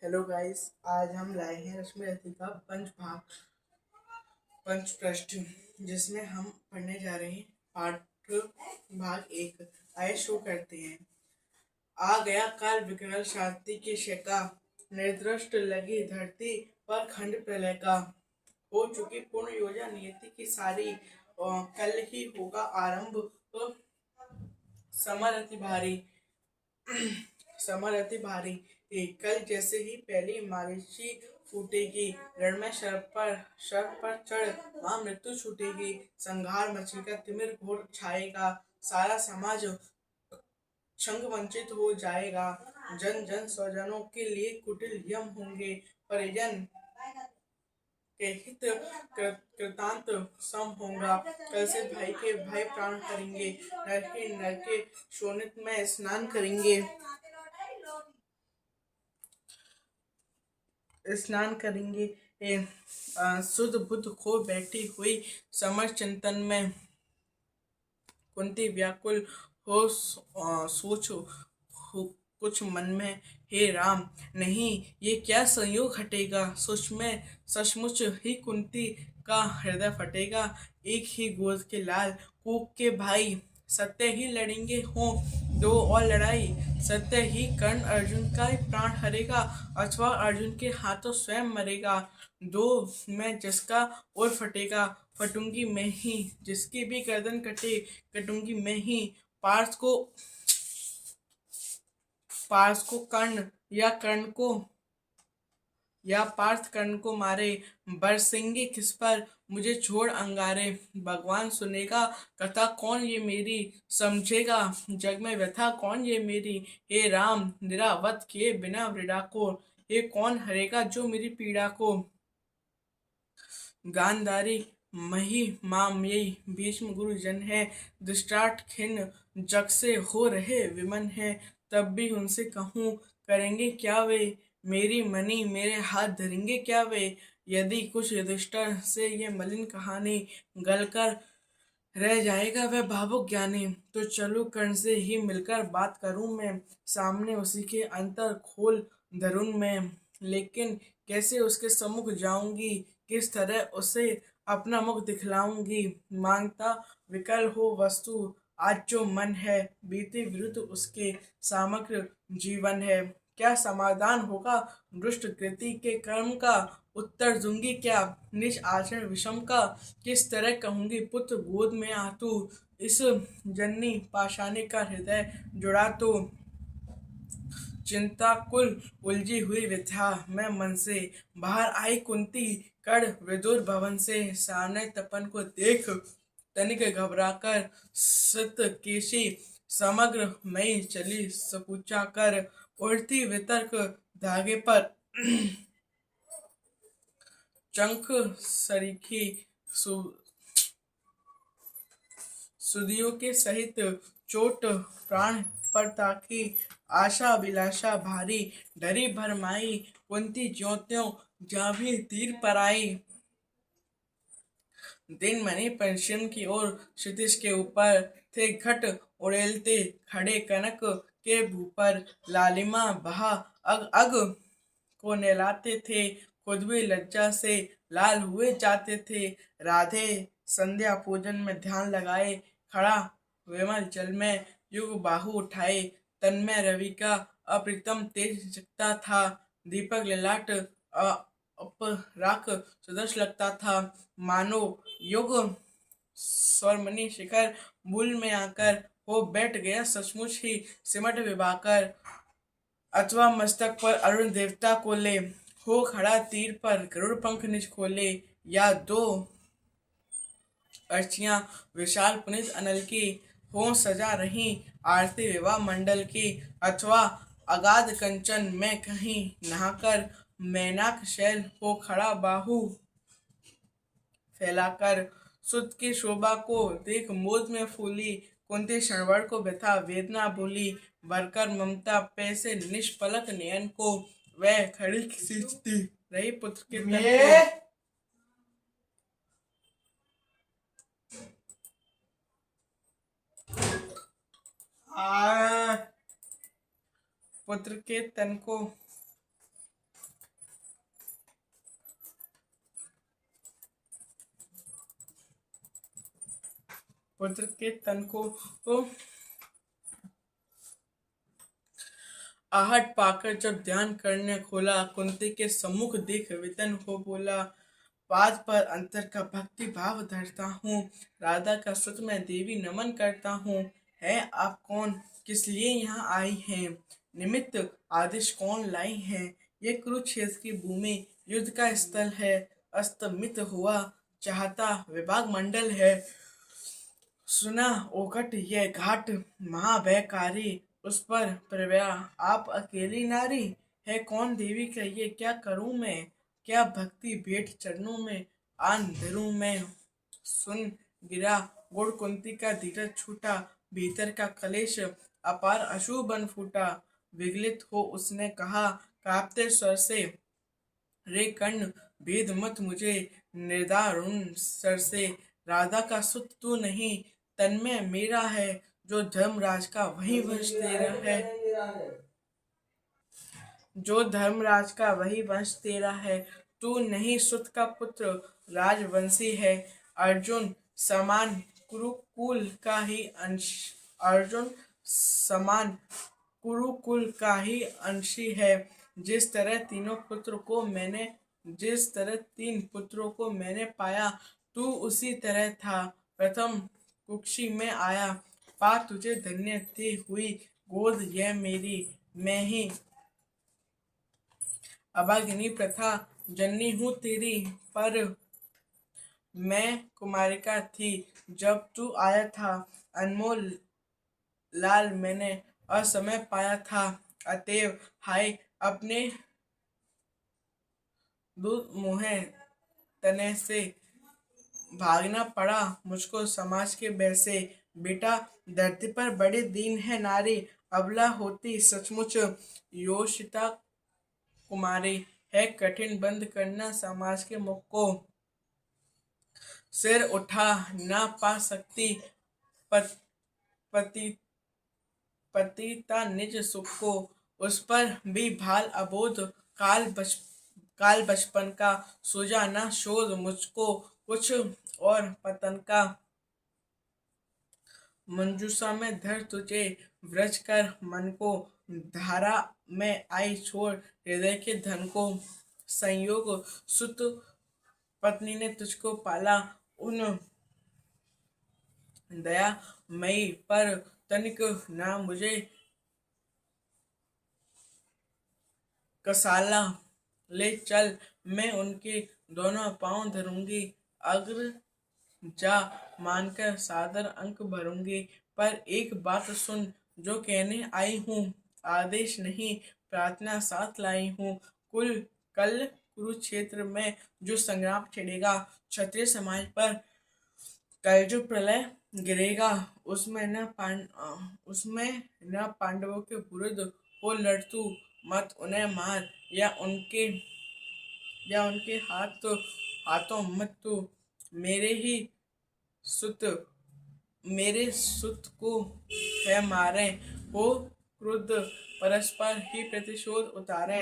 Hello guys. आज हम लाए हैं रश्मि रथी का पंच पृष्ठ, जिसमें हम पढ़ने जा रहे हैं पाठ भाग 1। आइए शुरू करते हैं। आ गया काल विकराल शांति की शिका, निर्दृष्ट लगी धरती पर खंड प्रलय का। हो चुकी पूर्ण योजना नियति की सारी, कल ही होगा आरंभ समर अति भारी। समर अति भारी। कल जैसे ही पहली मारिची फूटेगी, रण में शर पर चढ़ वहां मृत्यु छूटेगी। संघार मचेगा, तिमिर घोर छाएगा, सारा समाज क्षंग वंचित हो जाएगा। जन जन स्वजनों के लिए कुटिल यम होंगे, परिजन के हित कृतांत सम होगा। कल से भाई के भाई प्राण करेंगे, नर के शोणित में स्नान करेंगे। शुद्ध बुद्ध खो बैठी हुई समर चिंतन में, कुंती व्याकुल हो सोचो कुछ मन में, हे राम नहीं ये क्या संयोग हटेगा। सोच में सचमुच ही कुंती का हृदय फटेगा। एक ही गोद के लाल कूक के भाई, सत्य ही लड़ेंगे हो दो और लड़ाई। सत्य ही कर्ण अर्जुन का प्राण हरेगा, अथवा अर्जुन के हाथों स्वयं मरेगा। दो में जिसका और फटेगा, फटूंगी मैं ही। जिसकी भी गर्दन कटे, कटूंगी मैं ही। पार्थ को कर्ण या पार्थ कर्ण को मारे, बरसेंगे किस पर मुझे छोड़ अंगारे। भगवान सुनेगा कथा कौन ये मेरी, समझेगा जग में व्यथा कौन ये मेरी। हे राम निरावत किए बिना वृडा को, ये कौन हरेगा जो मेरी पीड़ा को। गांधारी मही मामयी भीष्म गुरुजन है, दृष्टार्थ खिन्न जग से हो रहे विमन है। तब भी उनसे कहूँ करेंगे क्या वे, मेरी मनी मेरे हाथ धरेंगे क्या वे। यदि कुछ युधिष्ठिर से ये मलिन कहानी गलकर रह जाएगा वह भावुक ज्ञानी, तो चलो कर्ण से ही मिलकर बात करूं मैं, सामने उसी के अंतर खोल धरूं मैं। लेकिन कैसे उसके सम्मुख जाऊंगी, किस तरह उसे अपना मुख दिखलाऊंगी। मांगता विकल हो वस्तु आज जो मन है, बीते विरुद्ध उसके समग्र जीवन है। क्या समाधान होगा दुष्ट कृति के कर्म का, उत्तर दूंगी क्या निज आचरण विषम का। किस तरह कहूंगी पुत्र गोद में आ तू, इस जननी पाषाणी का हृदय जुड़ा तो। चिंता कुल उलझी हुई विद्या मैं मन से, बाहर आई कुंती कड़ विदुर भवन से। सामने तपन को देख तनिक घबराकर, सत केशी समग्र मई चली सपूचा कर। उड़ती वितर्क धागे पर चंख सरीखी सुदियों के सहित चोट प्राण पर ताकी। आशा अभिलाषा भारी डरी भरमाई, कुंती ज्यों त्यों जा भी तीर पर आई। दिन मणि पश्चिम की ओर क्षितिज के ऊपर थे, घट उड़ेलते खड़े कनक के भूपर। लालिमा बहा अग अग को नहलाते थे, खुद भी लज्जा से लाल हुए जाते थे। राधे संध्या पूजन में ध्यान लगाए, खड़ा विमल जल में युग बाहु उठाए। तन में रवि का अप्रितम तेज जगता था, दीपक ललाट अपराक सदृश लगता था। मानो युग स्वरमणि शिखर मूल में आकर हो बैठ गया सचमुच ही सिमट विभाकर। अथवा मस्तक पर अरुण देवता को ले, हो खड़ा तीर पर गरुड़ पंख निज खोले। या दो अर्चियां विशाल पुनित अनल की, हो सजा रही आरती विवाह मंडल की। अथवा अगाध कंचन में कहीं नहाकर, मैनाक शैल हो खड़ा बाहु फैलाकर। सुत की शोभा को देख मोद में फूली, कुंती क्षणभर को व्यथा वेदना भूली। भरकर ममता पैसे निष्पलक नयन को, वह खड़ी खींचती रही पुत्र के तन को। पुत्र के तन को पुत्र के तन को आहट पाकर जब ध्यान करने खोला, कुंती के सम्मुख देख वितन हो बोला, पाद पर अंतर का भक्ति भाव धरता हूँ, राधा का सुत मैं देवी नमन करता हूँ। है आप कौन, किस लिए यहाँ आई हैं, निमित्त आदेश कौन लाई हैं। ये कुरुक्षेत्र की भूमि युद्ध का स्थल है, अस्तमित हुआ चाहता विभाग मंडल है। सुना ओकट ये घाट महाभयकारी, उस पर प्रवया आप अकेली नारी। है कौन देवी कहिए क्या करूं मैं, क्या भक्ति भेंट चरणों में आन धरूं मैं। सुन गिरा गुड़ कुंती का धीरज छूटा, भीतर का कलेश अपार अशुभ बन फूटा। विगलित हो उसने कहा कांपते स्वर से, रे कर्ण भेद मत मुझे निर्दारुण सर से। राधा का सुत तू नहीं, तन में मेरा है, जो धर्मराज का वही वंश तेरा है। जो धर्मराज का वही वंश तेरा है, तू नहीं सुत का पुत्र राजवंशी है। अर्जुन समान कुरुकुल का ही अंश, अर्जुन समान कुरुकुल का ही अंशी है। जिस तरह तीन पुत्रों को मैंने पाया, तू उसी तरह था प्रथम कुक्षी में आया। पा तुझे धन्य थी हुई गोद यह मेरी, मैं ही अभागिनी प्रथा जननी हूँ तेरी। पर मैं कुमारिका थी जब तू आया था, अनमोल लाल मैंने असमय पाया था। अतएव हाय अपने दूध मुहे तने से भागना पड़ा मुझको समाज के बैसे। बेटा धरती पर बड़े दीन है नारी, अबला होती सचमुच योषिता कुमारी। है कठिन बंद करना समाज के मुख को, सिर उठा ना पा सकती पत, पति पतिता निज सुख को। उस पर भी भाल अबोध काल बचपन का, सूझा ना शोध मुझको कुछ और पतन का। मंजूषा में धर तुझे व्रज कर मन को, धारा में आई छोड़ हृदय के धन को। संयोग सुत पत्नी ने तुझको पाला, उन दया मई पर तनिक ना मुझे कसाला। ले चल मैं उनके दोनों पांव धरूंगी, अग्र जा मानकर सादर अंक भरूंगी। पर एक बात सुन जो कहने आई हूँ, आदेश नहीं प्रार्थना साथ लाई हूँ। कल कुरुक्षेत्र में जो संग्राम छिड़ेगा, क्षत्रिय समाज पर कलयुग प्रलय गिरेगा, उसमें न पांडवों के विरुद्ध हो लड़ तू, मत उन्हें मार या उनके हाथों मत तू। मेरे ही सुत मेरे सुत को है मारे, हो क्रुद्ध परस्पर ही प्रतिशोध उतारे।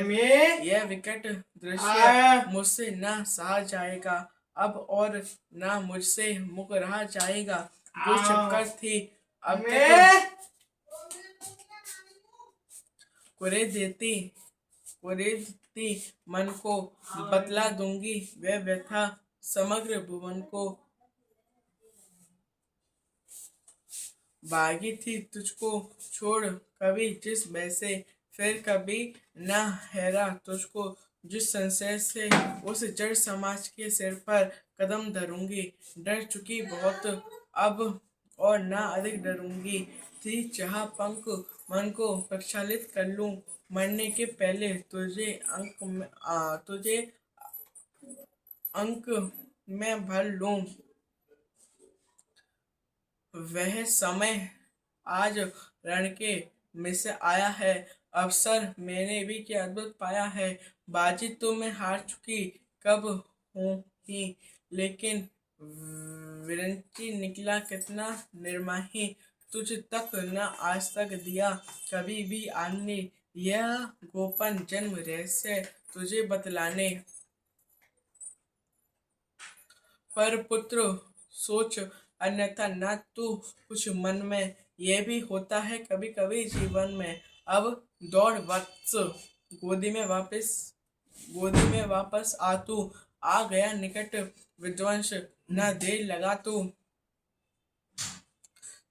यह विकट दृश्य मुझसे न सहा जाएगा, अब और न मुझसे मुख रहा जाएगा। जो छिपकर थी अब तक कुरेदती मन को, बतला दूंगी वह व्यथा समग्र भुवन को। भागी थी तुझको छोड़ कभी जिस वैसे, फिर कभी न हैरा तुझको जिस संशय से। उस जड़ समाज के सिर पर कदम धरूंगी, डर चुकी बहुत अब और ना अधिक डरूंगी। थी चाह पंख मन को प्रक्षालित कर लूं, मरने के पहले तुझे अंक में भर लूं। वह समय आज रण के मिस आया है, अवसर मैंने भी क्या अद्भुत पाया है। बाजी तो मैं हार चुकी कब हूँ ही, लेकिन विरंची निकला कितना निर्माही। तुझ तक न आज तक दिया कभी भी आने, यह गोपन जन्म रहस्य तुझे बतलाने। पर पुत्र सोच अन्यथा न तू कुछ मन में। ये भी होता है कभी कभी जीवन में। अब दौड़ वत्स, गोदी में वापस गोदी में वापस आ तू। आ गया निकट विध्वंस, न देर लगा तू।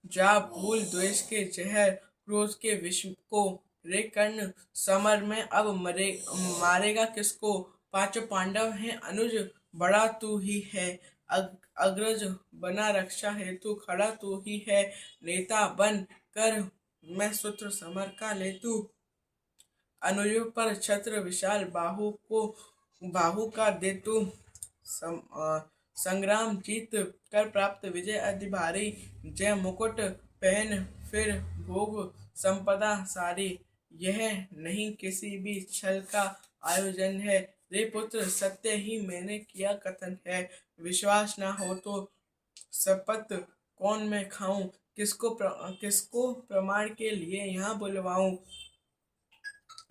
जा भूल द्वेष के जहर, क्रोध के विष को। रे कर्ण समर में अब मारेगा किसको। पांचों पांडव हैं अनुज, बड़ा तू ही है। अग्रज बना रक्षा हेतु, खड़ा तू ही है। नेता बन कर मैं सूत्र समर का ले तू। अनुजों पर छत्र विशाल बाहु का दे तू। संग्राम जीत कर प्राप्त विजय अति भारी। जय मुकुट पहन फिर भोग संपदा सारी। यह नहीं किसी भी छल का आयोजन है। रे पुत्र सत्य ही मैंने किया कथन है। विश्वास ना हो तो शपथ कौन मैं खाऊं। किसको प्रमाण के लिए यहाँ बुलवाऊं।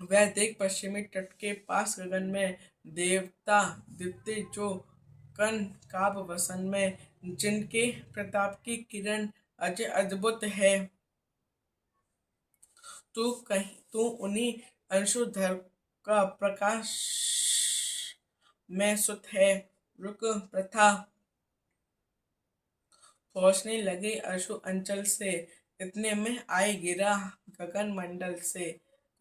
वह देख पश्चिमी तट के पास गगन में, देवता दीप्ति जो कन काब वसन में। जिनके प्रताप की किरण अजय अद्भुत है। तू उन्हीं अंशुधर का प्रकाश में सुत है। रुक प्रथा पहुंचने लगे अशु अंचल से। इतने में आए गिरा गगन मंडल से।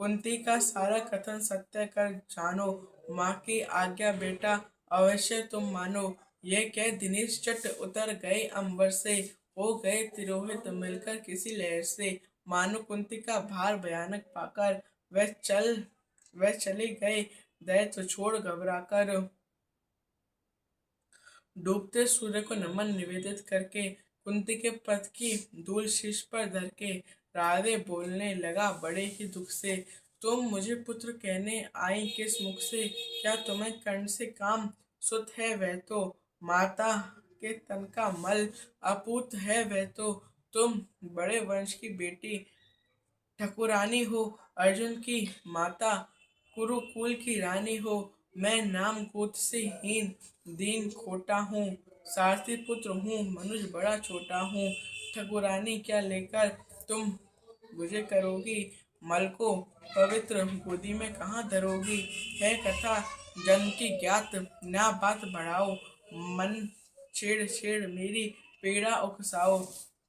कुंती का सारा कथन सत्य कर जानो। माँ की आज्ञा बेटा अवश्य तुम मानो। ये कह दिनेश चट उतर गए अंबर से। हो गए तिरोहित मिलकर किसी लहर से। मानो कुंती का भार भयानक पाकर, वह चले गए दैत्य छोड़ घबराकर। डूबते सूर्य को नमन निवेदित करके, कुंती के पथ की धूल शीश पर धर के, राधे बोलने लगा बड़े ही दुख से। तुम मुझे पुत्र कहने आई किस मुख से। क्या तुम्हें कर्ण से काम। सुत है वह तो माता के तन का मल। अपूत है वह तो तुम बड़े वंश की बेटी। ठकुरानी हो अर्जुन की माता, कुरुकुल की रानी हो। मैं नाम गोत्र से हीन, दीन खोटा हूँ। सारथी पुत्र हूँ, मनुज बड़ा छोटा हूँ। ठकुरानी क्या लेकर तुम मुझे करोगी। मल को पवित्र गोदी में कहाँ धरोगी। है कथा जन्म की ज्ञात, ना बात बढ़ाओ। मन छेड़ छेड़ मेरी पीड़ा उकसाओ।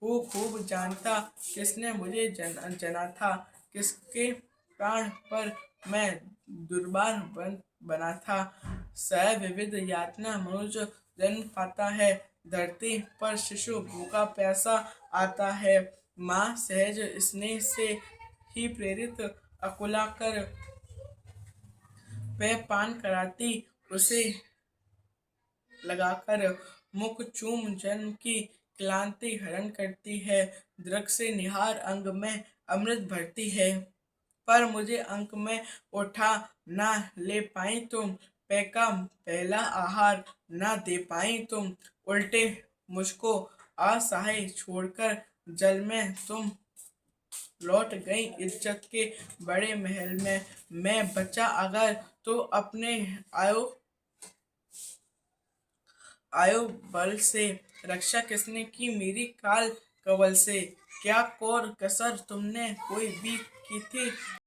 खूब जानता किसने मुझे जना था। किसके प्राण पर मैं दुर्बार बना था। सह विविध यातना मनुज जन्म पाता है। धरती पर शिशु भूखा प्यासा आता है। माँ सहज स्नेह से ही प्रेरित अकुला कर वह पान कराती उसे लगाकर। मुख चूम जन्म की क्लांति हरण करती है। दृक से निहार अंग में अमृत भरती है। पर मुझे अंक में उठा ना ले पाई तुम। पैका पहला आहार ना दे पाई तुम। उल्टे मुझको असहाय छोड़कर जल में तुम लौट गई इज्जत के बड़े महल में। मैं बचा अगर तो अपने आयु आयु बल से। रक्षा किसने की मेरी काल कवल से। क्या कौर कसर तुमने कोई भी की थी।